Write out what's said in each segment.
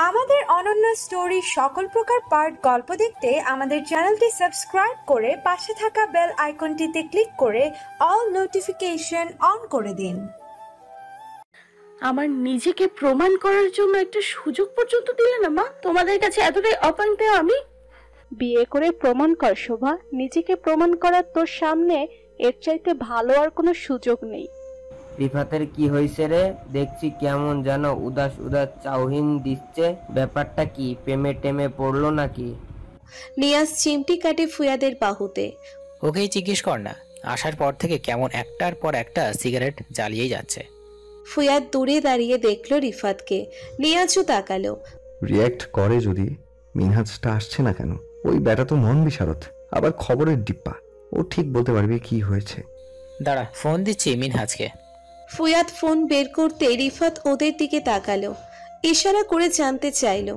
আমাদের অনন্য স্টোরি সকল প্রকার পার্ট গল্প দেখতে আমাদের চ্যানেলটি সাবস্ক্রাইব করে পাশে থাকা বেল আইকনটিতে ক্লিক করে অল নোটিফিকেশন অন করে দিন। আমার নিজেকে প্রমাণ করার জন্য একটা সুযোগ পর্যন্ত দিলে না মা। তোমাদের কাছে এতটাই অপাঙ্ক্ত আমি। বিয়ে করে প্রমাণ কর শোভা, নিজেকে প্রমাণ করার তোর সামনে এর চাইতে ভালো আর কোনো সুযোগ নেই। রিফাতের কি হয়েছে রে? দেখছি কেমন যেন উদাস উদাস চাউহিন দিচ্ছে, ব্যাপারটা কি? প্রেমে টেমে পড়লো নাকি? নিয়াজ চিমটি কাটে ফুয়াদের বাহুতে। ওকেই জিজ্ঞেস কর না, আসার পর থেকে কেমন একটার পর একটা সিগারেট জ্বালিয়েই যাচ্ছে। ফুয়াদ দূরে দাঁড়িয়ে দেখলো রিফাতকে, নিয়াজও তাকালো। রিয়্যাক্ট করে যদি। মিনহাজটা আসছে না কেন? ওই ব্যাটা তো মন বিশারদ, আবার খবরের ডিপ্পা, ও ঠিক বলতে পারবে কি হয়েছে। দাঁড়া, ফোন দিচ্ছি মিনহাজকে। ফুয়াদ ফোন বের করতে রিফাত ওদের দিকে তাকালো, ইশারা করে জানতে চাইলো,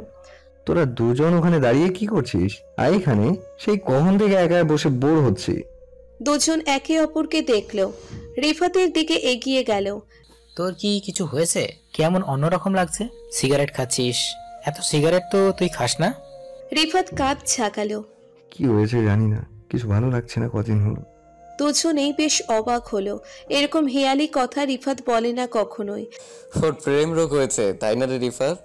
তোরা দুজন ওখানে দাঁড়িয়ে কি করছিস? আয় এখানে, সেই কখন থেকে একা বসে বোর হচ্ছি। দুজন একে অপরকে দেখলো, রিফাতের দিকে এগিয়ে গেল। তোর কি কিছু হয়েছে? কেমন অন্যরকম লাগছে। সিগারেট খাচ্ছিস? এত সিগারেট তো তুই খাস না। রিফাত কাঁধ ঝাঁকালো। কি হয়েছে জানি না, কিছু ভালো লাগছে না কদিন হলো। দুজনেই বেশ অবাক হলো, এরকম হেয়ালি কথা রিফাত বলে না কখনোই। ওর প্রেম রোগ হয়েছে তাই না রে রিফাত?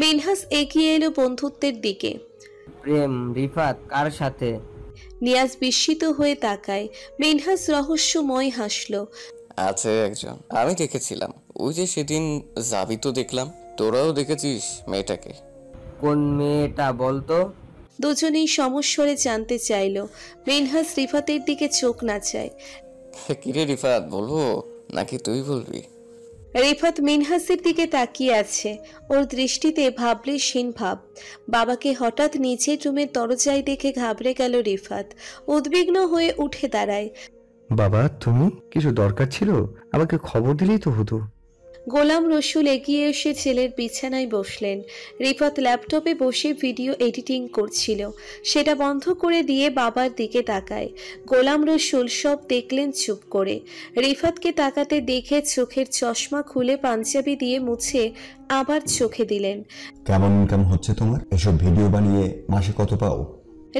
মিনহাস এগিয়ে এলো বন্ধুত্বের দিকে। প্রেম? রিফাত কার সাথে? নিয়াজ বিস্মিত হয়ে তাকায়। মিনহাস রহস্যময় হাসলো। আছে একজন, আমি দেখেছিলাম। ওই যে সেদিন যাবি তো দেখলাম। তোরাও দেখেছিস মেয়েটাকে? কোন মেয়েটা বলতো? দুজনেই সমস্বরে জানতে চাইলো। মিনহাস রিফাতের দিকে চোখ নাচায়। কিরে রিফাত, বলবো নাকি তুই বলবি? রিফাত মিনহাসের দিকে তাকিয়ে আছে, ওর দৃষ্টিতে ভাবলেশহীন ভাব। বাবাকে হঠাৎ নিচের রুমের দরজায় দেখে ঘাবড়ে গেল রিফাত, উদ্বিগ্ন হয়ে উঠে দাঁড়ায়। বাবা তুমি? কিছু দরকার ছিল? আমাকে খবর দিলেই তো হতো। গোলাম রসুল এগিয়ে এসে ছেলের বিছানায় বসলেন। রিফাত ল্যাপটপে বসে ভিডিও এডিটিং করছিল, সেটা বন্ধ করে দিয়ে বাবার দিকে তাকায়। গোলাম রসুল সব দেখলেন চুপ করে। রিফাতকে তাকাতে দেখে চোখের চশমা খুলে পাঞ্জাবি দিয়ে মুছে আবার চোখে দিলেন। কেমন ইনকাম হচ্ছে তোমার? এসব ভিডিও বানিয়ে মাসে কত পাও?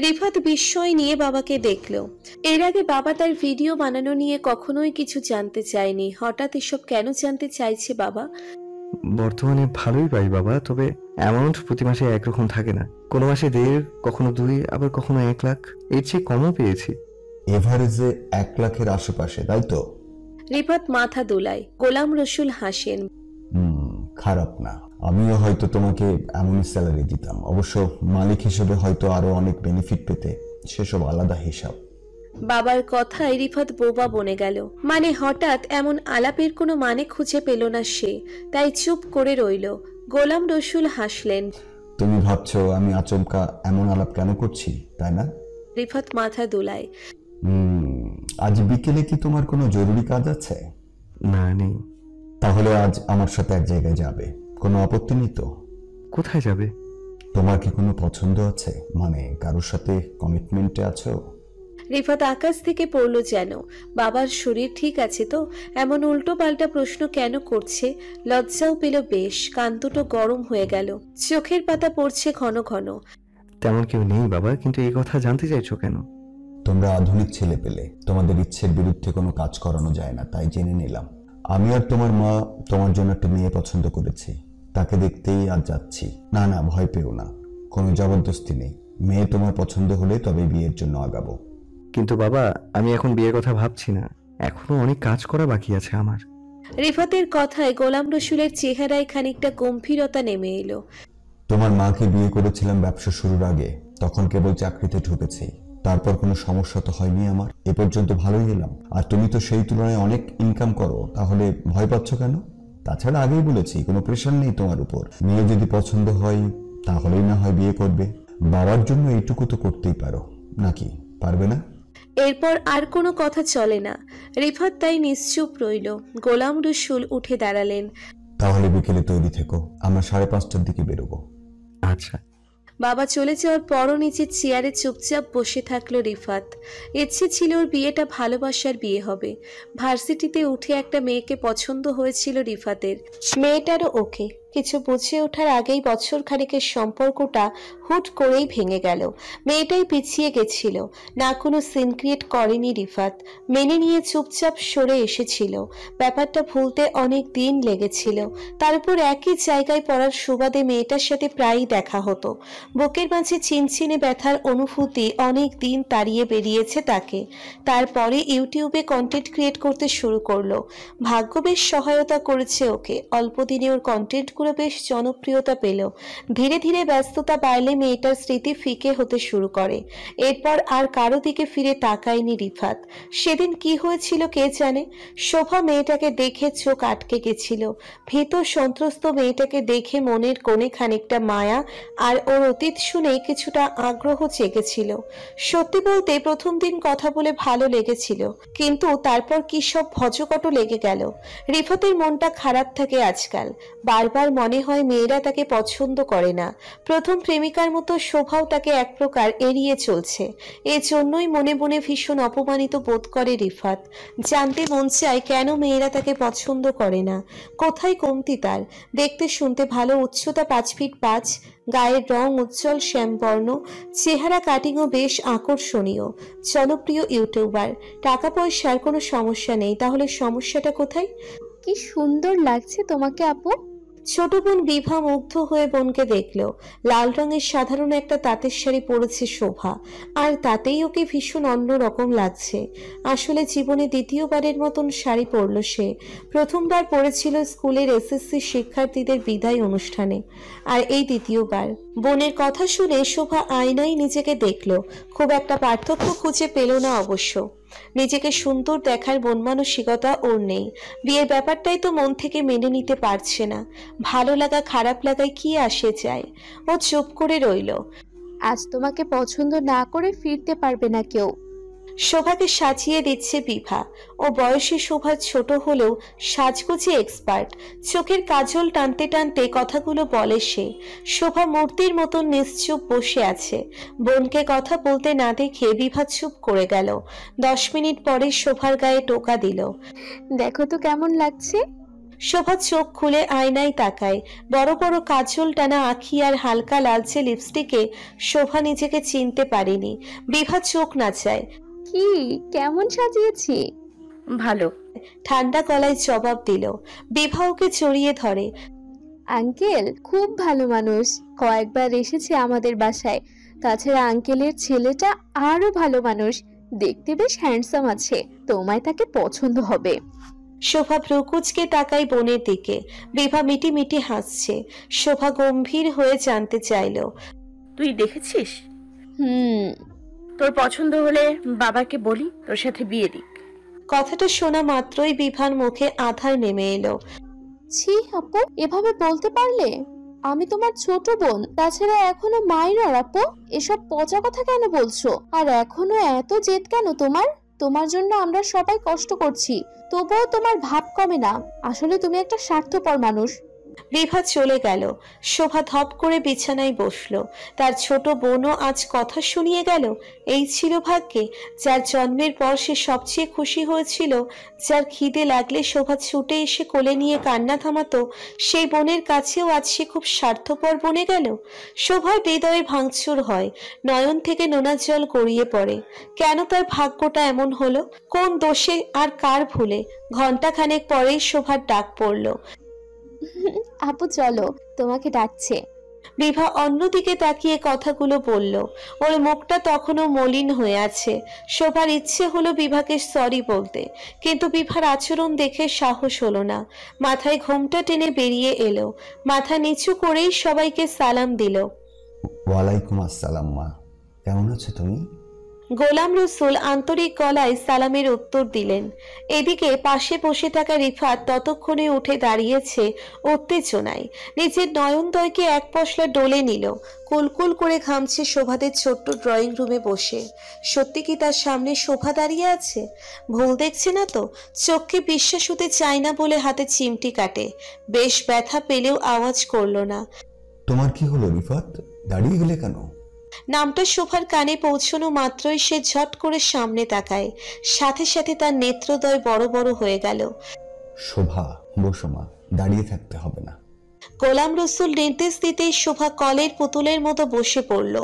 রিফাত বিস্ময় নিয়ে বাবাকে দেখল। এর আগে বাবা তার ভিডিও বানানো নিয়ে কখনোই কিছু জানতে চায়নি, হঠাৎ এসব কেন জানতে চাইছে বাবা? বর্তমানে ভালোই পাই বাবা, তবে অ্যামাউন্ট প্রতি মাসে একরকম থাকে না। কোনো মাসে 1.5, কখনো 2, আবার কখনো 1 লাখ, এর চেয়ে কমও পেয়েছি। এভারেজে 1 লাখের আশেপাশে, তাই তো? রিফাত মাথা দোলায়। গোলাম রসুল হাসেন। খারাপ না। আমিও হয়তো তোমাকে এমনই স্যালারি দিতাম, অবশ্য মালিক হিসেবে হয়তো আরো অনেক বেনিফিট পেতে, সেসব আলাদা হিসাব। বাবার কথায় রিফাত বোবা বনে গেল। মানে হঠাৎ এমন আলাপের কোনো মানে খুঁজে পেল না সে, তাই চুপ করে রইল। গোলাম রসুল হাসলেন। তুমি ভাবছো আমি আচমকা এমন আলাপ কেন করছি, তাই না? রিফাত মাথা দোলায়। আজ বিকেলে কি তোমার কোনো জরুরি কাজ আছে? না, নেই। তাহলে আজ আমার সাথে এক জায়গায় যাবে, কোনো আপত্তি নেই তো? কোথায় যাবে? তোমার কি কোনো পছন্দ আছে? মানে কারোর সাথে কমিটমেন্টে আছো? রিফাত আকাশ থেকে পড়লো যেন। বাবার শরীর ঠিক আছে তো? এমন উল্টো পাল্টা প্রশ্ন কেন করছে? লজ্জাও পেল বেশ, কান দুটো গরম হয়ে গেল, চোখের পাতা পড়ছে ঘন ঘন। তেমন কেউ নেই বাবা, কিন্তু এই কথা জানতে চাইছো কেন? তোমরা আধুনিক ছেলে পেলে, তোমাদের ইচ্ছের বিরুদ্ধে কোনো কাজ করানো যায় না, তাই জেনে নিলাম। আমি আর তোমার মা তোমার জন্য একটা মেয়ে পছন্দ করেছি, তাকে দেখতেই আজ যাচ্ছি। না না, ভয় পেও না, কোনো জবরদস্তি নেই। মেয়ে তোমার পছন্দ হলে তবে বিয়ের জন্য আগাবো। কিন্তু বাবা, আমি এখন বিয়ের কথা ভাবছি না, এখনো অনেক কাজ করা বাকি আছে আমার। রিফাতের কথায় গোলাম রসুলের চেহারায় খানিকটা গম্ভীরতা নেমে এলো। তোমার মাকে বিয়ে করেছিলাম ব্যবসা শুরুর আগে, তখন কেবল চাকরিতে ঢুকেছি, তারপর কোনো সমস্যা তো হয়নি আমার, এ পর্যন্ত ভালোই এলাম। আর তুমি তো সেই তুলনায় অনেক ইনকাম করো, তাহলে ভয় পাচ্ছ কেন? তাছাড়া আগেই বলেছি কোনো প্রেশার নেই তোমার উপর। মেয়ে যদি পছন্দ হয় তাহলেই না হয় বিয়ে করবে। বাবার জন্য এইটুকু তো করতেই পারো, নাকি পারবে না? এরপর আর কোনো কথা চলে না। রিফাত তাই নিশ্চুপ রইল। গোলাম রসুল উঠে দাঁড়ালেন। তাহলে বিকেলে তৈরি থেকো, আমরা 5:30টার দিকে বেরোবো। আচ্ছা। বাবা চলে যাওয়ার পরও নিচের চেয়ারে চুপচাপ বসে থাকলো রিফাত। ইচ্ছে ছিল ওর বিয়েটা ভালোবাসার বিয়ে হবে। ভার্সিটিতে উঠে একটা মেয়েকে পছন্দ হয়েছিল রিফাতের, মেয়েটারও ওকে। কিছু বুঝে ওঠার আগেই বছর খানেকের সম্পর্কটা হুট করেই ভেঙে গেল। মেয়েটাই পিছিয়ে গেছিল, না কোনো সিন ক্রিয়েট করেনি রিফাত, মেনে নিয়ে চুপচাপ সরে এসেছিল। ব্যাপারটা ভুলতে অনেক দিন লেগেছিল। তার উপর একই জায়গায় পড়ার সুবাদে মেয়েটার সাথে প্রায়ই দেখা হতো। বুকের মাঝে চিনচিনে ব্যথার অনুভূতি অনেক দিন তাড়িয়ে বেরিয়েছে তাকে। তারপরে ইউটিউবে কন্টেন্ট ক্রিয়েট করতে শুরু করলো। ভাগ্য বেশ সহায়তা করেছে ওকে, অল্প দিনে ওর কন্টেন্টগুলো বেশ জনপ্রিয়তা পেল। ধীরে ধীরে ব্যস্ততা বাড়লে মেয়েটার স্মৃতি ফিকে হতে শুরু করে। এরপর আর কারো দিকে ফিরে তাকায়নি রিফাত। সেদিন কি হয়েছিল কে জানে। শোভা মেয়েটাকে দেখে চোখ আটকে গেছিল। ভীত সন্ত্রস্ত মেয়েটাকে দেখে মনের কোণে খানিকটা মায়া আর ওর অতীত শুনে কিছুটা আগ্রহ জেগেছিল। সত্যি বলতে প্রথম দিন কথা বলে ভালো লেগেছিল, কিন্তু তারপর কি সব ভজকট লেগে গেল। রিফাতের মনটা খারাপ থাকে আজকাল। বারবার মনে হয় মেয়েরা তাকে পছন্দ করে না। প্রথম প্রেমিকার মতো শোভাও তাকে এক প্রকার এড়িয়ে চলছে। এজন্যই মনে মনে ভীষণ অপমানিত বোধ করে রিফাত। জানতে মন চায় কেন মেয়েরা তাকে পছন্দ করে না, কোথায় কমতি তার। দেখতে শুনতে ভালো, উচ্চতা 5 ফিট 5, গায়ের রং উজ্জ্বল শ্যামবর্ণ, চেহারা কাটিংও বেশ আকর্ষণীয়, জনপ্রিয় ইউটিউবার। টাকা পয়সার কোনো সমস্যা নেই, তাহলে সমস্যাটা কোথায়? কি সুন্দর লাগছে তোমাকে আপু। ছোট বোন বিভা মুগ্ধ হয়ে বোনকে দেখলো। লাল রঙের সাধারণ একটা তাঁতের শাড়ি পরেছে শোভা, আর তাতেই ওকে ভীষণ অন্যরকম লাগছে। আসলে জীবনে দ্বিতীয়বারের মতন শাড়ি পরল সে। প্রথমবার পরেছিল স্কুলের এসএসসি শিক্ষার্থীদের বিদায় অনুষ্ঠানে, আর এই দ্বিতীয়বার। বোনের কথা শুনে শোভা আয়নায় নিজেকে দেখলো। খুব একটা পার্থক্য খুঁজে পেল না অবশ্য। নিজেকে সুন্দর দেখার মন মানসিকতা ওর নেই। বিয়ের ব্যাপারটাই তো মন থেকে মেনে নিতে পারছে না। ভালো লাগা খারাপ লাগায় কি আসে যায়। ও চুপ করে রইল। আজ তোমাকে পছন্দ না করে ফিরতে পারবে না কেউ। শোভাকে সাজিয়ে দিচ্ছে বিভা। ও বয়সে শোভা ছোট হলেও সাজগোজে এক্সপার্ট। চোখের কাজল টানতে টানতে কথাগুলো বলে সে। শোভা মূর্তির মতন নিশ্চুপ বসে আছে। বোনকে কথা বলতে না দেখে বিভা চুপ করে গেল। 10 মিনিট পরে শোভার গায়ে টোকা দিল। দেখো তো কেমন লাগছে। শোভা চোখ খুলে আয়নায় তাকায়। বড় বড় কাজল টানা আঁখি আর হালকা লালচে লিপস্টিকে শোভা নিজেকে চিনতে পারেনি। বিভা চোখ নাচায়। কি কেমন সাজিয়েছি? ভালো, ঠান্ডা গলায় জবাব দিল। বিভা ওকে জড়িয়ে ধরে। আঙ্কেল খুব ভালো মানুষ, কয়েকবার এসেছে আমাদের বাসায়। তাছাড়া আঙ্কেলের ছেলেটা আরো ভালো মানুষ, দেখতে বেশ হ্যান্ডসাম আছে, তোমায় তাকে পছন্দ হবে। শোভা ভ্রুকুচকে তাকায় বোনের দিকে। বিভা মিটি মিটি হাসছে। শোভা গম্ভীর হয়ে জানতে চাইল, তুই দেখেছিস? তোর পছন্দ হলে বাবাকে বলি তোর সাথে বিয়ে দিক। কথাটা শোনা মাত্রই বিভার মুখে আধার নেমে এলো। ছি আপু, এভাবে বলতে পারলে? আমি তোমার ছোট বোন, তাছাড়া এখনো মাইনর আপু। এসব পচা কথা কেন বলছো? আর এখনো এত জেদ কেন তোমার? তোমার জন্য আমরা সবাই কষ্ট করছি, তবুও তোমার ভাব কমে না। আসলে তুমি একটা স্বার্থপর মানুষ। বিভা চলে গেল। শোভা ধপ করে বিছানায় বসলো। তার ছোট বোনও আজ কথা শুনিয়ে গেল। এই ছিল ভাগ্যে। যার জন্মের পর সে সবচেয়ে খুশি হয়েছিল, যার খিদে লাগলে শোভা ছুটে এসে কোলে নিয়ে কান্না থামাতো, সেই বোনের কাছেও আজ সে খুব স্বার্থপর বনে গেল। শোভার হৃদয়ে ভাঙচুর হয়, নয়ন থেকে নোনা জল গড়িয়ে পড়ে। কেন তার ভাগ্যটা এমন হলো? কোন দোষে আর কার ভুলে? ঘন্টাখানেক পরেই শোভার ডাক পড়ল। আপু চলো, তোমাকে ডাকছে। বিভা অন্যদিকে তাকিয়ে কথাগুলো বলল। ওর মুখটা তখনও মলিন হয়ে আছে। শোভার ইচ্ছে হলো বিভাকে সরি বলতে, কিন্তু বিভার আচরণ দেখে সাহস হলো না। মাথায় ঘোমটা টেনে বেরিয়ে এলো। মাথা নিচু করেই সবাইকে সালাম দিল। ওয়ালাইকুম আসসালাম মা, কেমন আছো তুমি? গোলাম রসুল আন্তরিক গলায় সালামের উত্তর দিলেন। এদিকে পাশে বসে থাকা রিফাত ততক্ষণে উঠে দাঁড়িয়েছে উত্তেজনায়। নিজের নয়নদয়কে এক পশলা ডলে নিল। কুলকুল করে ঘামছে শোভাদের ছোট্ট ড্রয়িং রুমে বসে। সত্যি কি তার সামনে শোভা দাঁড়িয়ে আছে? ভুল দেখছে না তো? চোখকে বিশ্বাস হতে চায় না বলে হাতে চিমটি কাটে। বেশ ব্যথা পেলেও আওয়াজ করলো না। তোমার কি হলো রিফাত? দাঁড়িয়ে গেলে কেন? নামটা শোভার কানে পৌঁছানো মাত্রই সে ঝট করে সামনে তাকায়, সাথে সাথে তার নেত্রদ্বয় বড় বড় হয়ে গেল। শোভা, বসো মা, দাঁড়িয়ে থাকতে হবে না। গোলাম রসুল নির্দেশ দিতেই শোভা কলের পুতুলের মতো বসে পড়ল।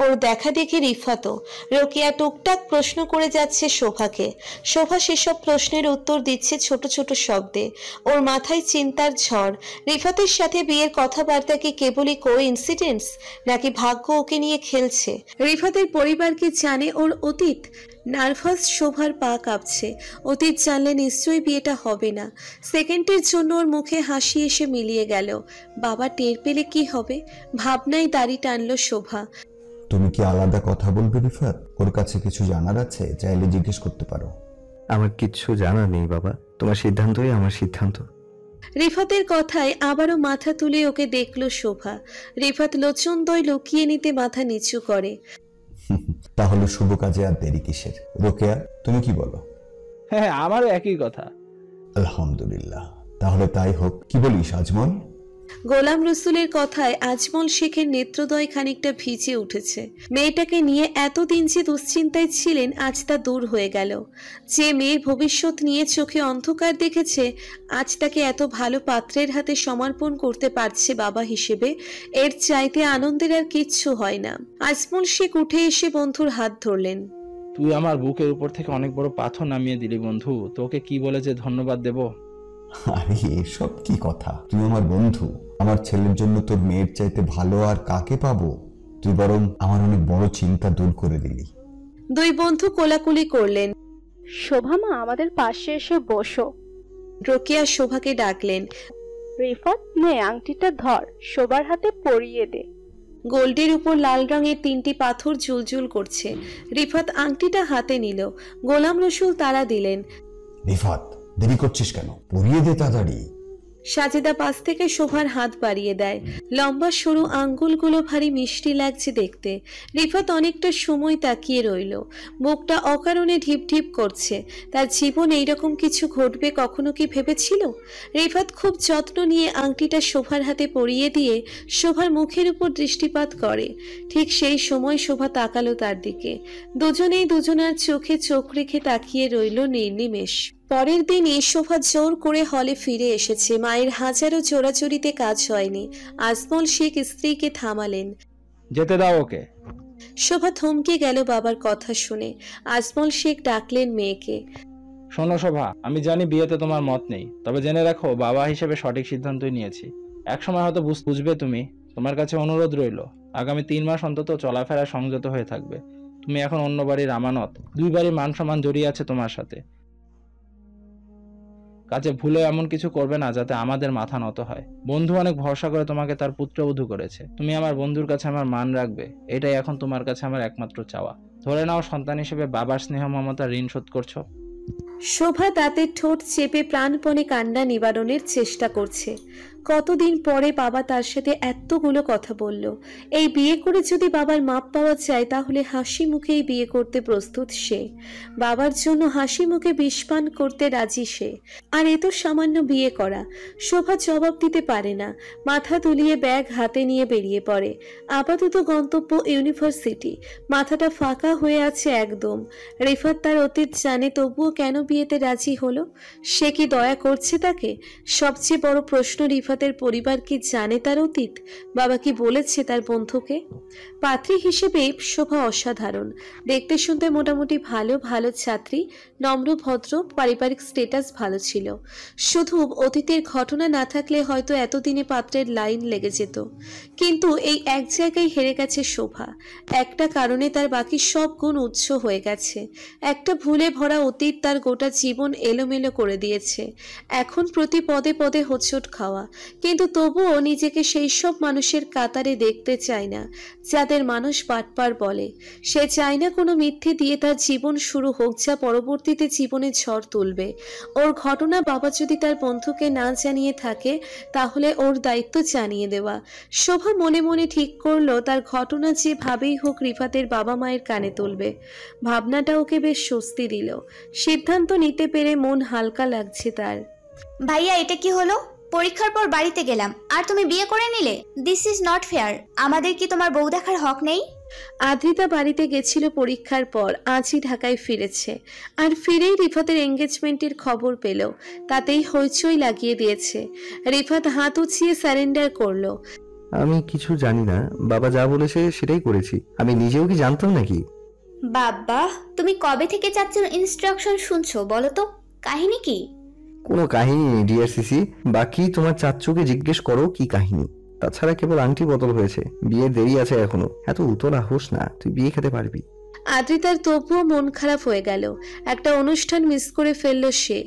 ওর দেখা দেখে রিফাতও। রোকেয়া টুকটাক প্রশ্ন করে যাচ্ছে শোভাকে। শোভা সেসব প্রশ্নের উত্তর দিচ্ছে ছোট ছোট শব্দে। ওর মাথায় চিন্তার ঝড়। রিফাতের সাথে বিয়ের কথাবার্তা কি কেবলই কোইন্সিডেন্স, নাকি ভাগ্য ওকে নিয়ে খেলছে? রিফাতের পরিবার কি জানে ওর অতীত? নার্ভাস শোভার পা কাঁপছে। অতীত জানলে নিশ্চয়ই বিয়েটা হবে না। সেকেন্ডের জন্য ওর মুখে হাসি এসে মিলিয়ে গেল। বাবা টের পেলে কি হবে? ভাবনায় দাড়ি টানলো শোভা। তুমি কি আলাদা কথা বলবে রিফাত? ওর কাছে কিছু জানার আছে, চাইলে জিজ্ঞেস করতে পারো। আমার কিচ্ছু জানা নেই বাবা, তোমার সিদ্ধান্তই আমার সিদ্ধান্ত। রিফাতের কথায় আবারও মাথা তুলে ওকে দেখলো শোভা। রিফাত লোচনদ্বয় লুকিয়ে নিতে মাথা নিচু করে। তাহলে শুভ কাজে আর দেরি কিসের? রোকেয়া, তুমি কি বলো? হ্যাঁ, আমারও একই কথা। আলহামদুলিল্লাহ, তাহলে তাই হোক। কি বলিস আজমল? গোলাম রসুলের কথায় আজমল শেখের নেত্রদ্বয় খানিকটা ভিজে উঠেছে। মেয়েটাকে নিয়ে এতদিন যে দুশ্চিন্তায় ছিলেন, আজ তা দূর হয়ে গেল। যে মেয়ের ভবিষ্যৎ নিয়ে চোখে অন্ধকার দেখেছে, আজ তাকে এত ভালো পাত্রের হাতে সমর্পণ করতে পারছে বাবা হিসেবে, এর চাইতে আনন্দের আর কিচ্ছু হয় না। আজমল শেখ উঠে এসে বন্ধুর হাত ধরলেন। তুই আমার বুকের উপর থেকে অনেক বড় পাথর নামিয়ে দিলি বন্ধু, তোকে কি বলে যে ধন্যবাদ দেব। আরে এসব কি কথা? তুই আমার বন্ধু, আমার ছেলের জন্য তোর মেয়ের চাইতে ভালো আর কাকে পাবো? তুই বরং আমার অনেক বড় চিন্তা দূর করে দিলি। দুই বন্ধু কোলাকুলি করলেন। শোভা মা, আমাদের পাশে এসে বসো। রোকেয়া শোভাকে ডাকলেন। রিফাত, নে আংটিটা ধর, শোভার হাতে পরিয়ে দে। গোল্ডের উপর লাল রঙের 3টি পাথর ঝুলঝুল করছে। রিফাত আংটিটা হাতে নিল। গোলাম রসুল তারা দিলেন। রিফাত, দেরি করছিস কেন? পরিয়ে দে তাড়াতাড়ি। সাজেদা পাশ থেকে শোভার হাত বাড়িয়ে দেয়। লম্বা সরু আঙ্গুলগুলো ভারী মিষ্টি লাগছে দেখতে। রিফাত অনেকটা সময় তাকিয়ে রইল। বুকটা অকারণে ঢিপ ঢিপ করছে। তার জীবন এইরকম কিছু ঘটবে কখনো কি ভেবেছিল? রিফাত খুব যত্ন নিয়ে আংটিটা শোভার হাতে পরিয়ে দিয়ে শোভার মুখের উপর দৃষ্টিপাত করে। ঠিক সেই সময় শোভা তাকালো তার দিকে। দুজনেই দুজনার চোখে চোখ রেখে তাকিয়ে রইল নির্নিমেষ। পরের দিনই শোভা জোর করে হলে ফিরে এসেছে। মায়ের হাজারো জোরাজুরিতে কাজ হয়নি। আজমল শেখ স্ত্রীকে থামালেন। যেতে দাও ওকে। শোভা থমকে গেল বাবার কথা শুনে। আজমল শেখ ডাকলেন মেয়েকে। শোনো শোভা, আমি জানি বিয়েতে তোমার মত নেই, তবে জেনে রাখো বাবা হিসেবে সঠিক সিদ্ধান্তই নিয়েছি। একসময় হয়তো বুঝবে তুমি। তোমার কাছে অনুরোধ রইল, আগামী 3 মাস অন্তত চলাফেরা সংযত হয়ে থাকবে। তুমি এখন অন্য বাড়ির আমানত। 2 বাড়ির মান সম্মান জড়িয়ে আছে তোমার সাথে। কাজে ভুলে এমন কিছু করবে না যাতে আমাদের মাথা নত হয়। বন্ধু অনেক ভরসা করে তোমাকে তার পুত্রবধূ করেছে। তুমি আমার বন্ধুর কাছে আমার মান রাখবে, এটাই এখন তোমার কাছে আমার একমাত্র চাওয়া। ধরে নাও সন্তান হিসেবে বাবার স্নেহ মমতার ঋণ শোধ করছো। শোভা দাঁতের ঠোঁট চেপে প্রাণপণে কান্না নিবারণের চেষ্টা করছে। কতদিন পরে বাবা তার সাথে এতগুলো কথা বলল। এই বিয়ে করে যদি বাবার মাপ পাওয়া যায়, তাহলে হাসি মুখেই বিয়ে করতে প্রস্তুত সে। বাবার জন্য হাসি মুখে বিষপান করতে রাজি সে। আর এ তো সামান্য বিয়ে করা। শোভা জবাব দিতে পারে না। মাথা তুলিয়ে ব্যাগ হাতে নিয়ে বেরিয়ে পড়ে। আপাতত গন্তব্য ইউনিভার্সিটি। মাথাটা ফাঁকা হয়ে আছে একদম। রিফাত তার অতীত জানে, তবুও কেন বিয়েতে রাজি হলো? সে কি দয়া করছে তাকে? সবচেয়ে বড় প্রশ্ন, রিফাতের পরিবার কি জানে তার অতীত? বাবা কি বলেছে তার বন্ধুকে? পাত্রী হিসেবে শোভা অসাধারণ। দেখতে শুনতে মোটামুটি ভালো ছাত্রী, নম্র ভদ্র, পারিবারিক স্ট্যাটাস ভালো ছিল। শুধু অতীতের ঘটনা না থাকলে হয়তো এতদিনে পাত্রের লাইন লেগে যেত। কিন্তু এই এক জায়গায় হেরে গেছে শোভা। একটা কারণে তার বাকি সব গুণ উচ্চ হয়ে গেছে। একটা ভুলে ভরা অতীত তার গোটা জীবন এলোমেলো করে দিয়েছে। এখন প্রতি পদে পদে হোঁচট খাওয়া। কিন্তু তবুও নিজেকে সেই সব মানুষের কাতারে দেখতে চায় না যাদের মানুষ বাটপার বলে। সে চায় না কোনো মিথ্যে দিয়ে তার জীবন শুরু হোক, যা পরবর্তীতে জীবনে ঝড় তুলবে। ওর ঘটনা বাবা যদি তার বন্ধুকে না জানিয়ে থাকে, তাহলে ওর দায়িত্ব জানিয়ে দেওয়া। শোভা মনে মনে ঠিক করলো তার ঘটনা যেভাবেই হোক রিফাতের বাবা মায়ের কানে তুলবে। ভাবনাটা ওকে বেশ স্বস্তি দিল। সিদ্ধান্ত নিতে পেরে মন হালকা লাগছে তার। ভাইয়া, এটা কি হলো? পরীক্ষার পর বাড়িতে গেলাম আর তুমি বিয়ে করে নিলে। This is not fair. আমাদের কি তোমার বউ দেখার হক নেই? আদ্রিতা বাড়িতে গেছিল পরীক্ষার পর, আজই ঢাকায় ফিরেছে। আর ফিরেই রিফাতের এঙ্গেজমেন্টের খবর পেল, তাতেই হইচই লাগিয়ে দিয়েছে। রিফাত হাত উঁচিয়ে সারেন্ডার করলো। আমি কিছু জানি না, বাবা যা বলেছে সেটাই করেছি। আমি নিজেও কি জানতাম নাকি? বাবা, তুমি কবে থেকে চাচ্চুর ইনস্ট্রাকশন শুনছো বলো তো? কাহিনী কি? কোনো কাহিনী নেই ডিয়ার সিসি, বাকি তোমার চাচ্চুকে জিজ্ঞেস করো কি কাহিনী। তাছাড়া কেবল আংটি বদল হয়েছে, বিয়ের দেরি আছে এখনো। এত উতলা হোস না, তুই বিয়ে খেতে পারবি। আদ্রিতার তবুও মন খারাপ হয়ে গেল, একটা অনুষ্ঠান মিস করে ফেললো সে।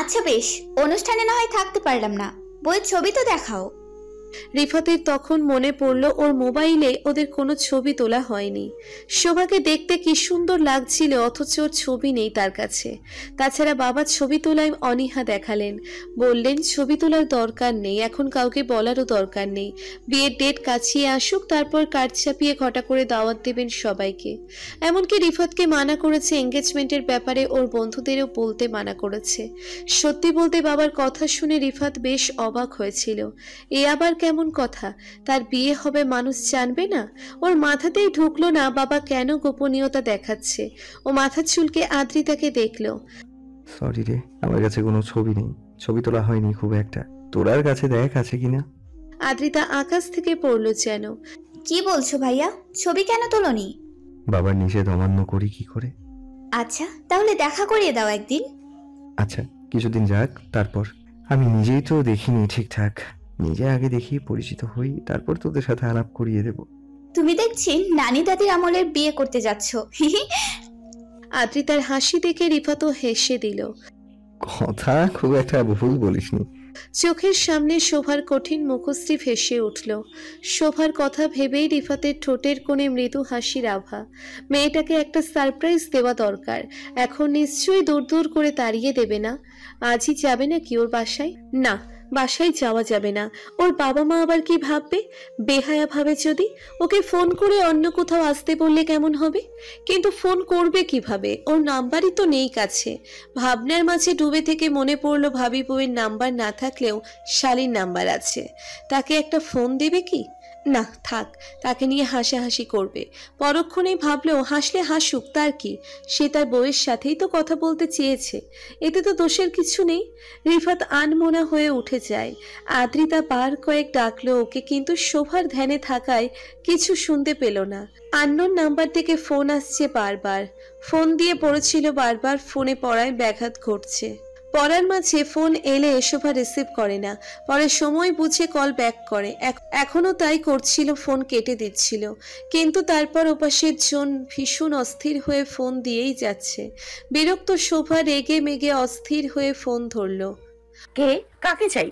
আচ্ছা বেশ, অনুষ্ঠানে না হয় থাকতে পারলাম না, বইয়ের ছবি তো দেখাও। রিফাতের তখন মনে পড়লো ওর মোবাইলে ওদের কোনো ছবি তোলা হয়নি। শোভাকে দেখতে কি সুন্দর লাগছিল, অথচ ওর ছবি নেই তার কাছে। তাছাড়া বাবা ছবি তোলায় অনীহা দেখালেন, বললেন ছবি তোলার দরকার নেই, এখন কাউকে বলারও দরকার নেই। বিয়ের ডেট কাছিয়ে আসুক, তারপর কার্ড ছাপিয়ে ঘটা করে দাওয়াত দেবেন সবাইকে। এমনকি রিফাতকে মানা করেছে এঙ্গেজমেন্টের ব্যাপারে, ওর বন্ধুদেরও বলতে মানা করেছে। সত্যি বলতে বাবার কথা শুনে রিফাত বেশ অবাক হয়েছিল। এ আবার কেমন কথা? তার বিয়ে হবে মানুষ জানবে না? ওর মাথাতেই ঢুকলো না বাবা কেন গোপনীয়তা দেখাচ্ছে। ও মাথা চুলকে আদ্রিতাকে দেখলো। সরি রে, আমার কাছে কোনো ছবি নেই, ছবি তোলা হয়নি খুব একটা। তোরার কাছে দেখ আছে কিনা। আদ্রিতা আকাশ থেকে পড়লো যেন। কি বলছো ভাইয়া, ছবি কেন তোলনি? বাবার নিষেধ অমান্য করি কি করে? আচ্ছা তাহলে দেখা করিয়ে দাও একদিন। আচ্ছা কিছুদিন যাক, তারপর। আমি নিজেই তো দেখিনি ঠিকঠাক, নিজে আগে দেখি, পরিচিত হই, তারপর তোদের সাথে আলাপ করিয়ে দেব। তুমি দেখছি নানি দাদির আমলের বিয়ে করতে যাচ্ছ। আদ্রিতার হাসি দেখে রিফাতও হেসে দিল। কথা খুব একটা ভুল বলিসনি। চোখের সামনে শোভার কঠিন মুখশ্রী ভেসে উঠল। শোভার কথা ভেবেই রিফাতের ঠোঁটের কোণে মৃদু হাসির আভা। মেয়েটাকে একটা সারপ্রাইজ দেওয়া দরকার, এখন নিশ্চয়ই দূর দূর করে তাড়িয়ে দেবে না। আজই যাবে নাকি ওর বাসায়? না, বাসায় যাওয়া যাবে না। ওর বাবা মা আবার কি ভাববে? বেহায়া ভাবে যদি। ওকে ফোন করে অন্য কোথাও আসতে বললে কেমন হবে? কিন্তু ফোন করবে কিভাবে? ওর নাম্বারই তো নেই কাছে। ভাবনার মাঝে ডুবে থেকে মনে পড়লো ভাবি বউয়ের নাম্বার না থাকলেও শালীর নাম্বার আছে। তাকে একটা ফোন দেবে কি? না থাক, তাকে নিয়ে হাসাহাসি করবে। পরক্ষণেই ভাবলেও হাসলে হাসুক, তার কি? সে তার বউয়ের সাথেই তো কথা বলতে চেয়েছে, এতে তো দোষের কিছু নেই। রিফাত আনমনা হয়ে উঠে যায়। আদ্রিতা বার কয়েক ডাকলো ওকে, কিন্তু শোভার ধ্যানে থাকায় কিছু শুনতে পেল না। আননোন নাম্বার থেকে ফোন আসছে বারবার, ফোন দিয়ে পড়েছিল বারবার, ফোনে পড়ায় ব্যাঘাত ঘটছে। পড়ার মাঝে ফোন এলে শোভা রিসিভ করে না, পরে সময় বুঝে কল ব্যাক করে। এখনো তাই করছিল, ফোন কেটে দিচ্ছিল। কিন্তু তারপর ওপাশের জন ভীষণ অস্থির হয়ে ফোন দিয়েই যাচ্ছে। বিরক্ত শোভা রেগে মেগে অস্থির হয়ে ফোন ধরলো। কে? কাকে চাই?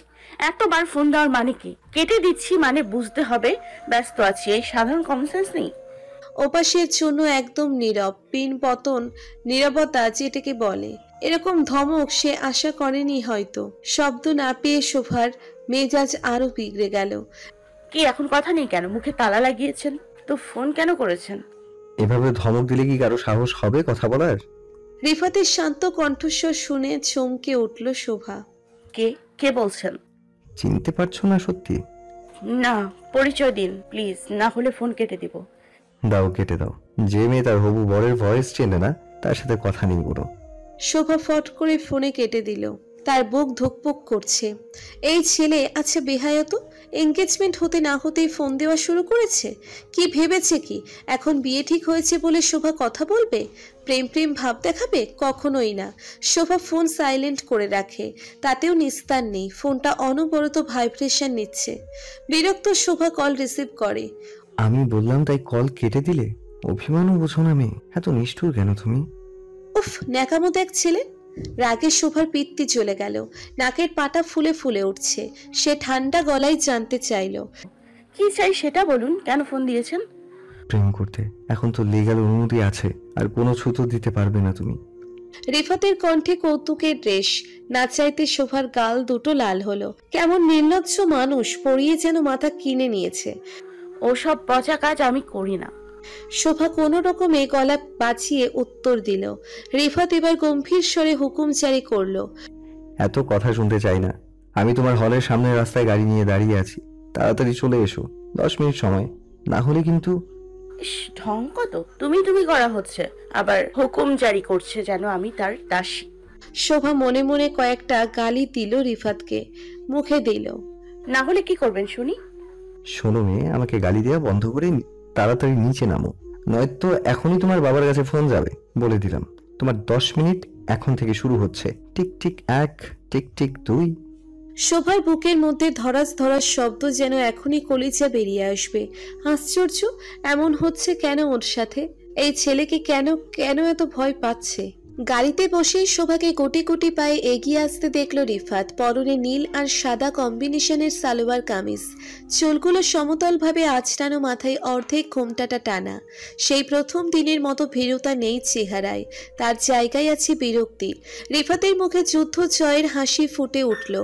এতবার ফোন দেওয়ার মানে কি? কেটে দিচ্ছি মানে বুঝতে হবে ব্যস্ত আছি, এই সাধারণ কমন সেন্স নেই? ওপাশের জন্য একদম নীরব, পিন পতন নীরবতা যেটাকে বলে। এরকম ধমক সে আশা করেনি হয়তো। শব্দ না পেয়ে শোভার মেজাজ আরো বিগড়ে গেল। কি এখন কথা নেই কেন? মুখে তালা লাগিয়েছেন তো ফোন কেন করেছেন? এভাবে ধমক দিলে কি কারো সাহস হবে কথা বলার? রিফাতের শান্ত কণ্ঠস্বর শুনে চমকে উঠল শোভা। কে? কে বলছেন? চিনতে পারছো না সত্যি? না, পরিচয় দিন প্লিজ, না হলে ফোন কেটে দিব। দাও, কেটে দাও। যে মেয়ে তার হবু বরের ভয়েস চেনে না তার সাথে কথা নেই কোনো। শোভা ফট করে ফোনে কেটে দিল। তার বুক ধুকপুক করছে। এই ছেলে আচ্ছা বেহায়া তো, এঙ্গেজমেন্ট হতে না হতেই ফোন দেওয়া শুরু করেছে। কি ভেবেছে কি এখন বিয়ে ঠিক হয়েছে বলে শোভা কথা বলবে? প্রেম প্রেম ভাব দেখাবে? কখনোই না। শোভা ফোন সাইলেন্ট করে রাখে, তাতেও নিস্তার নেই। ফোনটা অনবরত ভাইব্রেশন নিচ্ছে। বিরক্ত শোভা কল রিসিভ করে। আমি বললাম তাই কল কেটে দিলে? অভিমানও বোঝো না মেয়ে, এত নিষ্ঠুর কেন তুমি? উফ, ন্যাকামো দেখ ছেলে। রাগে শোভার পিত্তি চলে গেল, নাকের পাটা ফুলে ফুলে উঠছে। সে ঠান্ডা গলায় জানতে চাইল, কি চাই সেটা বলুন, কেন ফোন দিয়েছেন? প্রেম করতে এখন তো লিগ্যাল অনুমতি আছে, আর কোনো ছুতো দিতে পারবে না তুমি। রিফাতের কণ্ঠে কৌতুকের রেশ। না চাইতে শোভার গাল দুটো লাল হলো। কেমন নির্লজ্জ মানুষ, পড়িয়ে যেন মাথা কিনে নিয়েছে। ওসব পচা কাজ আমি করি না। শোভা কোনো রকমে গলা বাঁচিয়ে উত্তর দিল। রিফাত এবার গম্ভীর স্বরে হুকুম জারি করলো, এত কথা শুনতে চাই না, আমি তোমার হলের সামনের রাস্তায় গাড়ি নিয়ে দাঁড়িয়ে আছি, তাড়াতাড়ি চলে এসো, 10 মিনিট সময়, না হলে কিন্তু। ঢং কত, তুমি তুমি করা হচ্ছে, আবার হুকুম জারি করছে যেন আমি তার দাসী। শোভা মনে মনে কয়েকটা গালি দিল রিফাতকে, মুখে দিল। না হলে কি করবেন শুনি? শোনো মেয়ে, আমাকে গালি দেওয়া বন্ধ করে তাড়াতাড়ি নিচে নামো, নয়তো এখনই তোমার বাবার কাছে ফোন যাবে, বলে দিলাম। তোমার 10 মিনিট এখন থেকে শুরু হচ্ছে। Tick tick 1, tick tick 2। শোভার বুকের মধ্যে ধরাস ধরাস শব্দ, যেন এখনই কলিজা বেরিয়ে আসবে। আশ্চর্য, এমন হচ্ছে কেন ওর সাথে? এই ছেলেকে কেন কেন এত ভয় পাচ্ছে? গাড়িতে বসেই শোভাকে কোটি কোটি পায়ে এগিয়ে আসতে দেখলো রিফাত। পরনে নীল আর সাদা কম্বিনেশনের সালোয়ার কামিজ, চুলগুলো সমতলভাবে আঁচড়ানো, মাথায় অর্ধেক ঘোমটাটা টানা। সেই প্রথম দিনের মতো ভীরুতা নেই চেহারায়, তার জায়গায় আছে বিরক্তি। রিফাতের মুখে যুদ্ধ জয়ের হাসি ফুটে উঠল।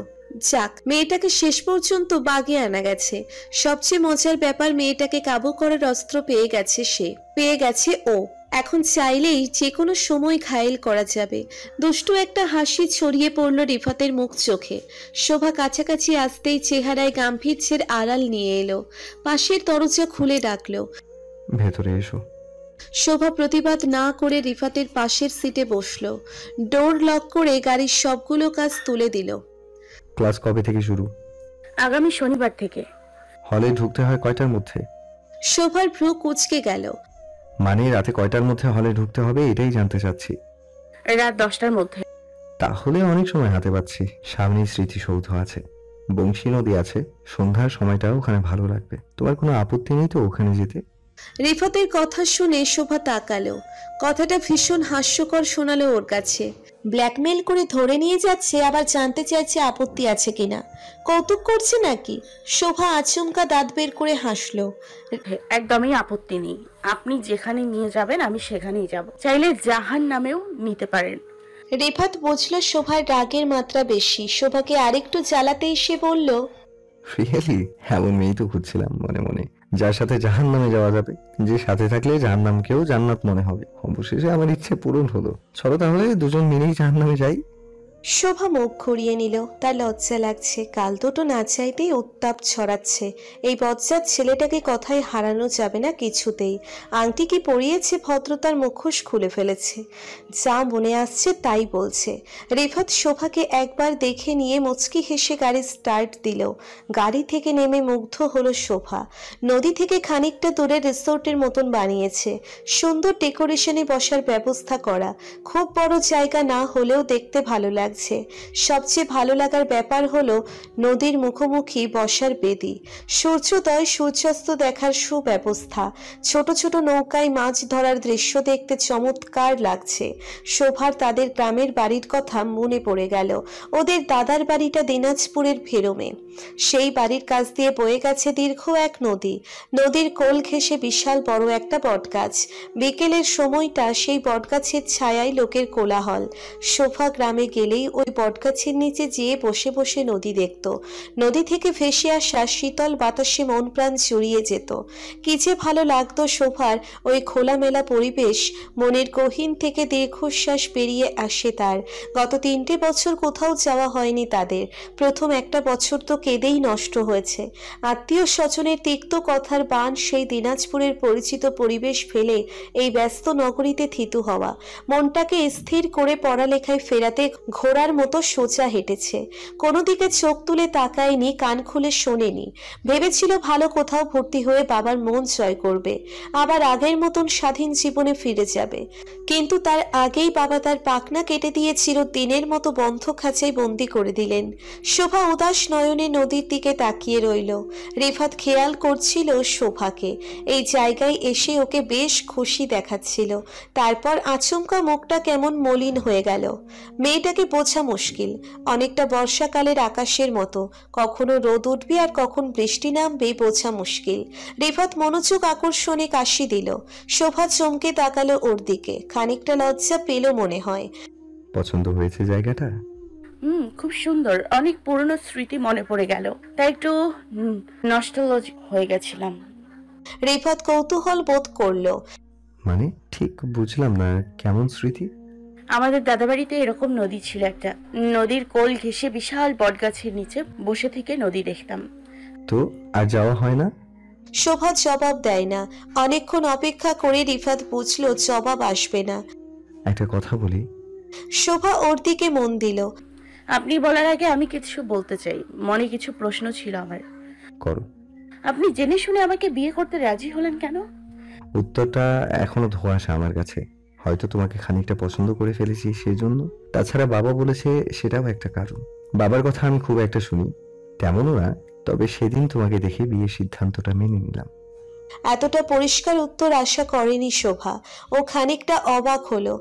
যাক, মেয়েটাকে শেষ পর্যন্ত বাগে আনা গেছে। সবচেয়ে মজার ব্যাপার, মেয়েটাকে কাবু করার অস্ত্র পেয়ে গেছে সে, পেয়ে গেছে ও। এখন চাইলেই যে কোনো সময় ঘায়েল করা যাবে। দুষ্টু একটা হাসি ছড়িয়ে পড়ল রিফাতের মুখ চোখে। শোভা কাছাকাছি আসতেই চেহারায় গাম্ভীর্যের আড়াল নিয়ে এলো, পাশের দরজা খুলে ডাকলো, ভেতরে এসো। শোভা প্রতিবাদ না করে রিফাতের পাশের সিটে বসলো। ডোর লক করে গাড়ির সবগুলো কাজ তুলে দিল। ক্লাস কবে থেকে শুরু? আগামী শনিবার থেকে। হলে ঢুকতে হয় কয়টার মধ্যে? শোভার ভ্রু কুঁচকে গেল। মানে রাতে কয়টার মধ্যে হলে ঢুকতে হবে এটাই জানতে চাচ্ছি। রাত 10টার মধ্যে। তাহলে অনেক সময় হাতে পাচ্ছি। সামনেই স্মৃতিসৌধ আছে, বংশী নদী আছে, সন্ধ্যার সময়টাও ওখানে ভালো লাগবে। তোমার কোনো আপত্তি নেই তো ওখানে যেতে? রিফাতের কথা শুনে শোভা তাকালো। কথাটা ভীষণ হাস্যকর শোনালো ওর কাছে। ব্ল্যাকমেল করে ধরে নিয়ে যাচ্ছে, আবার জানতে চাইছে আপত্তি আছে কিনা। কৌতুক করছে নাকি? শোভা আচমকা দাঁত বের করে হাসলো। একদমই আপত্তি নেই, আপনি যেখানে নিয়ে যাবেন আমি সেখানেই যাব, চাইলে জাহান নামেও নিতে পারেন। রিফাত বুঝলো শোভার রাগের মাত্রা বেশি। শোভাকে আরেকটু জ্বালাতে এসে বলল, রিয়েলি? এমন মেয়েই তো খুঁজছিলাম মনে মনে, যার সাথে জাহান্নামে যাওয়া যাবে, যে সাথে থাকলে জাহান্নামকেও জান্নাত মনে হবে। অবশেষে আমার ইচ্ছে পূরণ হলো। চলো তাহলে দুজন মিলেই জাহান্নামে যাই। শোভা মুখ ঘুরিয়ে নিল। তার লজ্জা লাগছে, কাল দুটো না চাইতেই উত্তাপ ছড়াচ্ছে। এই বজ্জাত ছেলেটাকে কথায় হারানো যাবে না কিছুতেই। আংটি কি পরিয়েছে, ভদ্রতার মুখোশ খুলে ফেলেছে, যা মনে আসছে তাই বলছে। রিফাত শোভাকে একবার দেখে নিয়ে মুচকি হেসে গাড়ি স্টার্ট দিল। গাড়ি থেকে নেমে মুগ্ধ হলো শোভা। নদী থেকে খানিকটা দূরে রিসোর্টের মতন বানিয়েছে, সুন্দর ডেকোরেশনে বসার ব্যবস্থা করা। খুব বড় জায়গা না হলেও দেখতে ভালো লাগে। সবচেয়ে ভালো লাগার ব্যাপার হলো নদীর মুখোমুখি বসার বেদি, সূর্যোদয় সূর্যাস্ত দেখার সুব্যবস্থা। ছোট ছোট নৌকায় মাছ ধরার দৃশ্য দেখতে চমৎকার লাগছে। শোভার তাদের গ্রামের বাড়ির কথা মনে পড়ে গেল। ওদের দাদার বাড়িটা দিনাজপুরের ভেরমে। সেই বাড়ির কাছ দিয়ে বয়ে গেছে দীর্ঘ এক নদী। নদীর কোল ঘেঁষে বিশাল বড় একটা বটগাছ। বিকেলের সময়টা সেই বটগাছের ছায়ায় লোকের কোলাহল। শোভা গ্রামে গেলেই ওই বটগাছের নিচে যেয়ে বসে বসে নদী দেখত। নদী থেকে ভেসে আসা শীতল বাতাসে মন প্রাণ জুড়িয়ে যেত। কি যে ভালো লাগতো শোভার ওই খোলামেলা পরিবেশ। মনের গহীন থেকে দীর্ঘশ্বাস বেরিয়ে আসে তার। গত 3টে বছর কোথাও যাওয়া হয়নি তাদের। প্রথম একটা বছর তো কেঁদেই নষ্ট হয়েছে। আত্মীয় স্বজনের তিক্ত কথার বান, সেই দিনাজপুরের পরিচিত পরিবেশ ফেলে এই ব্যস্ত নগরীতে থিতু হওয়া। মনটাকে স্থির করে পড়ালেখায় ফেরাতে ঘোড়ার মতো সোজা হেঁটেছে। কোনো দিকে চোখ তুলে তাকায়নি, কান খুলে শোনেনি। ভেবেছিল ভালো কোথাও ভর্তি হয়ে বাবার মন জয় করবে, আবার আগের মতন স্বাধীন জীবনে ফিরে যাবে। কিন্তু তার আগেই বাবা তার পাখনা কেটে দিয়ে চিরদিনের মতো বন্ধ খাঁচায় বন্দি করে দিলেন। শোভা উদাস নয়নে নদীর দিকে তাকিয়ে রইল। রিফাত খেয়াল করছিল শোভাকে। এই জায়গায় এসে ওকে বেশ খুশি দেখাচ্ছিল। তারপর আচমকা মুখটা কেমন মলিন হয়ে গেল। মেয়েটাকে বোঝা মুশকিল, অনেকটা বর্ষাকালের আকাশের মতো। কখনো রোদ উঠবে আর কখন বৃষ্টি নামবে, বোঝা মুশকিল। রিফাত মনোযোগ আকর্ষণে কাশি দিল। শোভা চমকে তাকালো ওর দিকে, খানিকটা লজ্জা পেল মনে হয়। পছন্দ হয়েছে জায়গাটা? খুব সুন্দর। অনেক পুরনো স্মৃতি মনে পড়ে গেল, তাই একটু নস্টালজিক হয়ে গেছিলাম। রিফাত কৌতূহল বোধ করলো। মানে ঠিক বুঝলাম না, কেমন স্মৃতি? আমাদের দাদাবাড়িতে এরকম নদী ছিল একটা। নদীর কোল ঘেঁষে বিশাল বটগাছের নিচে বসে থেকে নদী দেখতাম। তো আর যাওয়া হয় না? শোভা জবাব দেয় না। অনেকক্ষণ অপেক্ষা করে রিফাত বুঝলো জবাব আসবে না। একটা কথা বলি। শোভা ওর দিকে মন দিল। আপনি বলার আগে আমি কিছু বলতে চাই। মনে কিছু প্রশ্ন ছিল আমার। করো। আপনি জেনে শুনে আমাকে বিয়ে করতে রাজি হলেন কেন? উত্তরটা এখনো ধোঁয়াশা আমার কাছে। হয়তো তোমাকে খানিকটা পছন্দ করে ফেলেছি সেই জন্য। তাছাড়া বাবা বলেছে, সেটাও একটা কারণ। বাবার কথা আমি খুব একটা শুনি, তেমনও না, তবে সেদিন তোমাকে দেখে বিয়ের সিদ্ধান্তটা মেনে নিলাম। এতটা পরিষ্কার উত্তর আশা করেনি শোভা। ও খানিকটা অবাক হলো।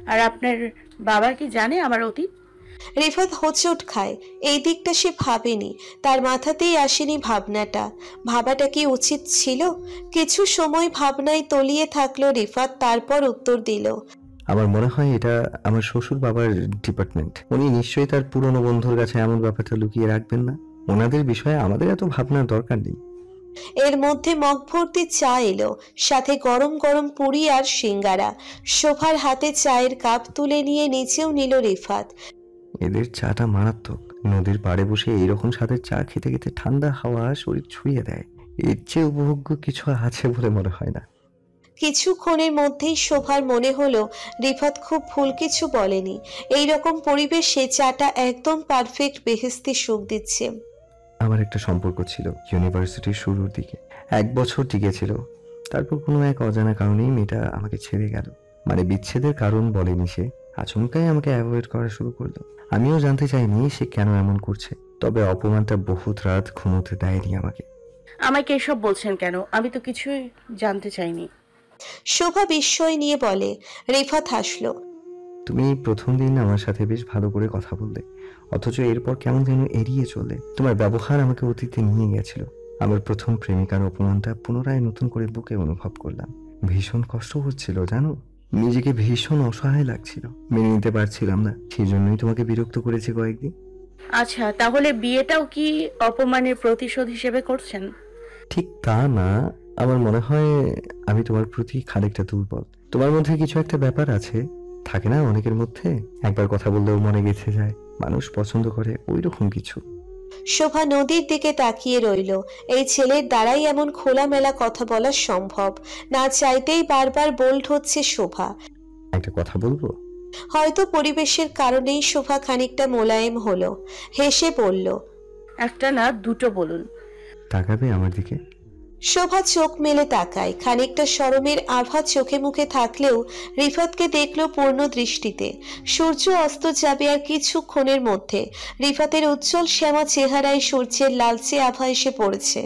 আর আপনার বাবা কি জানে আমার অতীত? রিফাত হোঁচট খায়। এই দিকটা সে ভাবেনি, তার মাথাতেই আসেনি ভাবনাটা। ভাবাটা কি উচিত ছিল? কিছু সময় ভাবনায় তলিয়ে থাকলো রিফাত, তারপর উত্তর দিল। আমার মনে হয় এটা আমার শ্বশুর বাবার ডিপার্টমেন্ট। উনি নিশ্চয়ই তার পুরনো বন্ধুর কাছে এমন ব্যাপারটা লুকিয়ে রাখবেন না। ওনাদের বিষয়ে আমাদের এত ভাবনার দরকার নেই। এর মধ্যে মগ ভর্তি চা এলো, সাথে গরম গরম পুরি আর সিঙ্গারা। শোভার হাতে চায়ের কাপ তুলে নিয়ে নিচেও নিল রিফাত। এদের চাটা মারাত্মক। নদীর পাড়ে বসে এইরকম স্বাদের চা খেতে খেতে ঠান্ডা হাওয়া শরীর ছুঁয়ে দেয়। এর চেয়ে উপভোগ্য কিছু আছে বলে মনে হয় না। কিছুক্ষণের মধ্যেই শোভার মনে হলো রিফাত খুব ভুল কিছু বলেনি। এইরকম পরিবেশে চাটা একদম পারফেক্ট বেহেশতি সুখ দিচ্ছে। আমার একটা সম্পর্ক ছিল ইউনিভার্সিটির শুরুর দিকে। 1 বছর টিকেছিল। তারপর কোনো এক অজানা কারণেই মেয়েটা আমাকে ছেড়ে গেল। মানে বিচ্ছেদের কারণ বলেনি সে, আচমকাই আমাকে অ্যাভয়েড করা শুরু করলো। আমিও জানতে চাইনি সে কেন এমন করছে, তবে অপমানটা বহুত রাত ঘুমোতে দেয়নি আমাকে। আমাকে এসব বলছেন কেন? আমি তো কিছুই জানতে চাইনি। শোভা বিস্ময় নিয়ে বলে। রিফাত হাসলো। তুমি প্রথম দিন আমার সাথে বেশ ভালো করে কথা বললে, অথচ এরপর কেমন যেন এড়িয়ে চলে। তোমার ব্যবহার আমাকে অতীতে নিয়ে গেছিল। আমার প্রথম প্রেমিকার অপমানটা পুনরায় নতুন করে বুকে অনুভব করলাম। ভীষণ কষ্ট হচ্ছিল জানো, নিজেকে ভীষণ অসহায় লাগছিল, মেনে নিতে পারছিলাম না। সেই জন্যই তোমাকে বিরক্ত করেছি কয়েকদিন। আচ্ছা, তাহলে বিয়েটাও কি অপমানের প্রতিশোধ হিসেবে করছেন? ঠিক তা না, আমার মনে হয় আমি তোমার প্রতি খানিকটা দুর্বল। তোমার মধ্যে কিছু একটা ব্যাপার আছে, থাকে না অনেকের মধ্যে, একবার কথা বললেও মনে গেঁথে যায়, মানুষ পছন্দ করে, ওই রকম কিছু। শোভা নদীর দিকে তাকিয়ে রইল। এই ছেলের দ্বারাই এমন খোলামেলা কথা বলা সম্ভব না, চাইতেই বারবার বোল্ড হচ্ছে শোভা। একটা কথা বলবো? হয়তো পরিবেশের কারণেই শোভা খানিকটা মোলায়েম হলো, হেসে বলল, একটা না দুটো বলুন। তাকাবে আমার দিকে? শোভা চোখ মেলে তাকায়। খানিকটা শরমের আভা চোখে মুখে থাকলেও রিফাতকে দেখলো পূর্ণ দৃষ্টিতে। সূর্য অস্ত যাবে আর কিছুক্ষণের মধ্যে। রিফাতের উজ্জ্বল শ্যামা চেহারায় সূর্যের লালচে আভা এসে পড়েছে।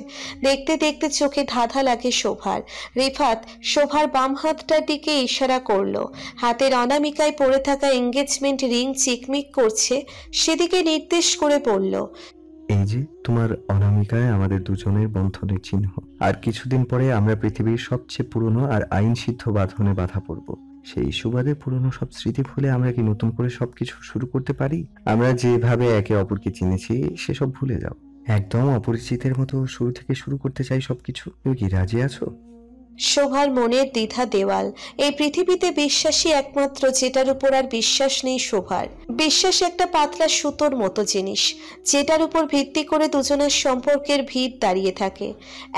দেখতে দেখতে চোখে ধাঁধা লাগে শোভার। রিফাত শোভার বাম হাতটার দিকে ইশারা করলো। হাতের অনামিকায় পড়ে থাকা এঙ্গেজমেন্ট রিং চিকমিক করছে, সেদিকে নির্দেশ করে বলল, এই যে তোমার অনামিকায় আমাদের দুজনের বন্ধনের চিহ্ন। আর কিছুদিন পরে আমরা পৃথিবীর সবচেয়ে পুরনো আর আইন সিদ্ধ বাঁধনে বাধা পড়ব। সেই সুবাদে পুরনো সব স্মৃতি ভুলে আমরা কি নতুন করে সবকিছু শুরু করতে পারি? আমরা যেভাবে একে অপরকে চিনেছি সেসব ভুলে যাও। একদম অপরিচিতের মতো শুরু থেকে শুরু করতে চাই সবকিছু। তুমি কি রাজি আছো? শোভার মনের দ্বিধা দেওয়াল। এই পৃথিবীতে বিশ্বাসী একমাত্র যেটার উপর আর বিশ্বাস নেই শোভার। বিশ্বাস একটা পাতলা সুতোর মতো জিনিস, যেটার উপর ভিত্তি করে দুজনের সম্পর্কের ভিত দাঁড়িয়ে থাকে।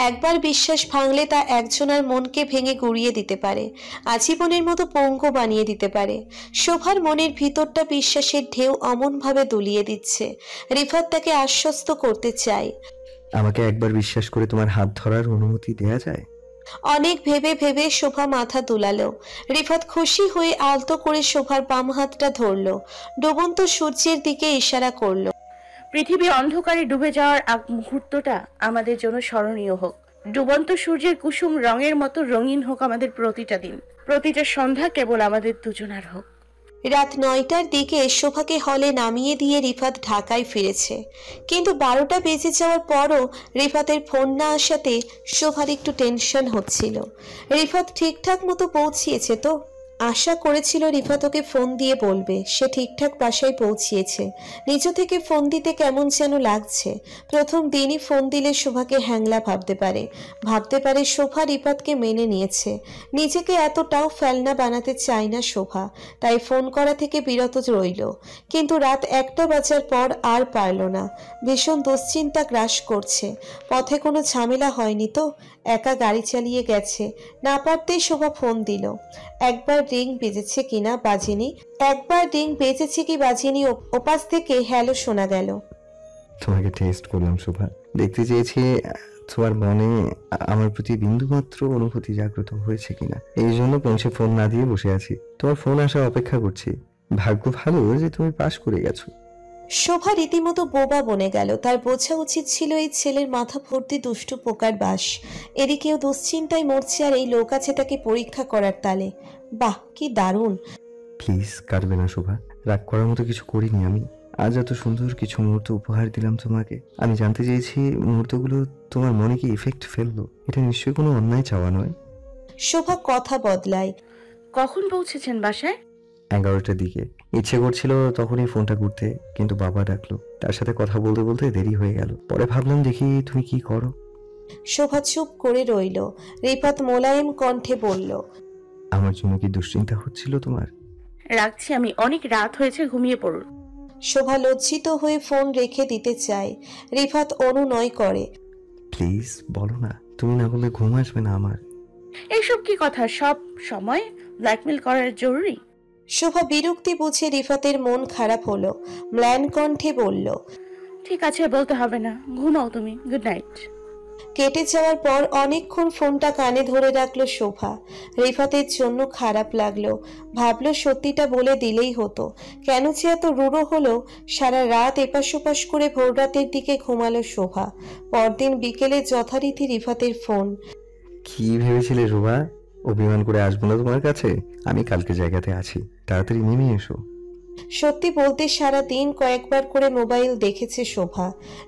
একবার বিশ্বাস ভাঙলে তা একজনের মনকে ভেঙে গুঁড়িয়ে দিতে পারে, আজীবনের মতো পঙ্গু বানিয়ে দিতে পারে। শোভার মনের ভিতরটা বিশ্বাসের ঢেউ অমনভাবে দুলিয়ে দিচ্ছে। রিফাত তাকে আশ্বস্ত করতে চায়। আমাকে একবার বিশ্বাস করে তোমার হাত ধরার অনুমতি দেয়া যায়? অনেক ভেবে ভেবে শোভা মাথা দুলালো। রিফাত খুশি হয়ে আলতো করে শোভার বাম হাতটা ধরলো, ডুবন্ত সূর্যের দিকে ইশারা করলো। পৃথিবী অন্ধকারে ডুবে যাওয়ার আগ মুহূর্তটা আমাদের জন্য স্মরণীয় হোক। ডুবন্ত সূর্যের কুসুম রঙের মতো রঙিন হোক আমাদের প্রতিটা দিন। প্রতিটা সন্ধ্যা কেবল আমাদের দুজনার হোক। রাত 9টার দিকে শোভাকে হলে নামিয়ে দিয়ে রিফাত ঢাকায় ফিরেছে। কিন্তু 12টা বেজে যাওয়ার পরও রিফাতের ফোন না আসাতে শোভার একটু টেনশন হচ্ছিল। রিফাত ঠিকঠাক মতো পৌঁছিয়েছে তো? আশা করেছিল রিফাত ওকে ফোন দিয়ে বলবে সে ঠিকঠাক বাসায় পৌঁছিয়েছে। নিজ থেকে ফোন দিতে কেমন যেন লাগছে। প্রথম দিনই ফোন দিলে শোভাকে হ্যাংলা ভাবতে পারে শোভা রিফাতকে মেনে নিয়েছে। নিজেকে এতটাও ফেলনা বানাতে চায় না শোভা, তাই ফোন করা থেকে বিরত রইল। কিন্তু রাত 1টা বাজার পর আর পারল না। ভীষণ দুশ্চিন্তা গ্রাস করছে। পথে কোনো ঝামেলা হয়নি তো? একা গাড়ি চালিয়ে গেছে? না পারতেই শোভা ফোন দিল। একবার রিং বেজেছে কিনা বাজেনি, ওপাশ থেকে হ্যালো শোনা গেল। তোমাকে টেস্ট করলাম শোভা, দেখতে চেয়েছি তোমার মনে আমার প্রতি বিন্দুমাত্র অনুভূতি জাগ্রত হয়েছে কিনা। এই জন্য পৌঁছে ফোন না দিয়ে বসে আছি, তোমার ফোন আসা অপেক্ষা করছি। ভাগ্য ভালো যে তুমি পাশ করে গেছো। শোভা রীতিমতো বোবা বনে গেল। তার বোঝা উচিত ছিল এই ছেলের মাথা ভর্তি দুষ্টু পোকার বাস। এদিকেও দুশ্চিন্তায় মরছে আর এই লোক আছে তাকে পরীক্ষা করার তালে। বাহ, কি দারুণ। প্লিজ কাটবে না শোভা, রাগ করার মতো কিছু করিনি আমি। আজ এত সুন্দর কিছু মুহূর্ত উপহার দিলাম তোমাকে। আমি জানতে চেয়েছি মুহূর্তগুলো তোমার মনে কি ইফেক্ট ফেললো? এটা নিশ্চয়ই কোনো অন্যায় চাওয়া নয়। শোভা কথা বদলায়। কখন পৌঁছেছেন বাসায়? 11টার দিকে। ইচ্ছে করছিল তখনই ফোনটা করতে, কিন্তু বাবা ডাকলো। তার সাথে কথা বলতে বলতে দেরি হয়ে গেল। পরে ভাবলাম দেখি তুমি কি করো। শোভা চুপ করে রইল। রিফাত মোলায়েম কণ্ঠে বলল, আমার জন্য কি দুশ্চিন্তা হচ্ছিল তোমার? রাখছি আমি, অনেক রাত হয়েছে, ঘুমিয়ে পড়ুন। শোভা লজ্জিত হয়ে ফোন রেখে দিতে চায়। রিফাত অনুনয় করে, প্লিজ বলো না, তুমি না বললে ঘুম আসবে না আমার। এইসব কি কথা? সব সময় ব্ল্যাকমেল করার জরুরি? শোভা বিরক্তি বুঝে রিফাতের মন খারাপ হলো। ম্লান কণ্ঠে বলল, ঠিক আছে, বলতে হবে না, ঘুমাও তুমি, গুড নাইট। কেটে যাওয়ার পর অনেকক্ষণ ফোনটা কানে ধরে রাখলো শোভা। রিফাতের জন্য খারাপ লাগলো। ভাবলো সত্যিটা বলে দিলেই হতো। কেন যে এত রূঢ় হলো। সারা রাত এপাশ ওপাশ করে ভোর রাতের দিকে ঘুমালো শোভা। পরদিন বিকেলে যথারীতি রিফাতের ফোন। কি ভেবেছিলে শোভা, অভিমান করে আসবো না তোমার কাছে? আমি কালকে জায়গাতে আছি, তাড়াতাড়ি নেমে এসো। সত্যি বলতে সারা দিন কয়েকবার করে মোবাইল দেখেছে শোভা।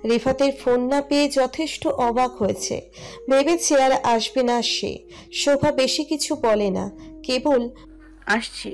রিফাতের ফোন না পেয়ে যথেষ্ট অবাক হয়েছে। ভেবেছে আর আসবে না সে। শোভা বেশি কিছু বলে না, কেবল আসছি।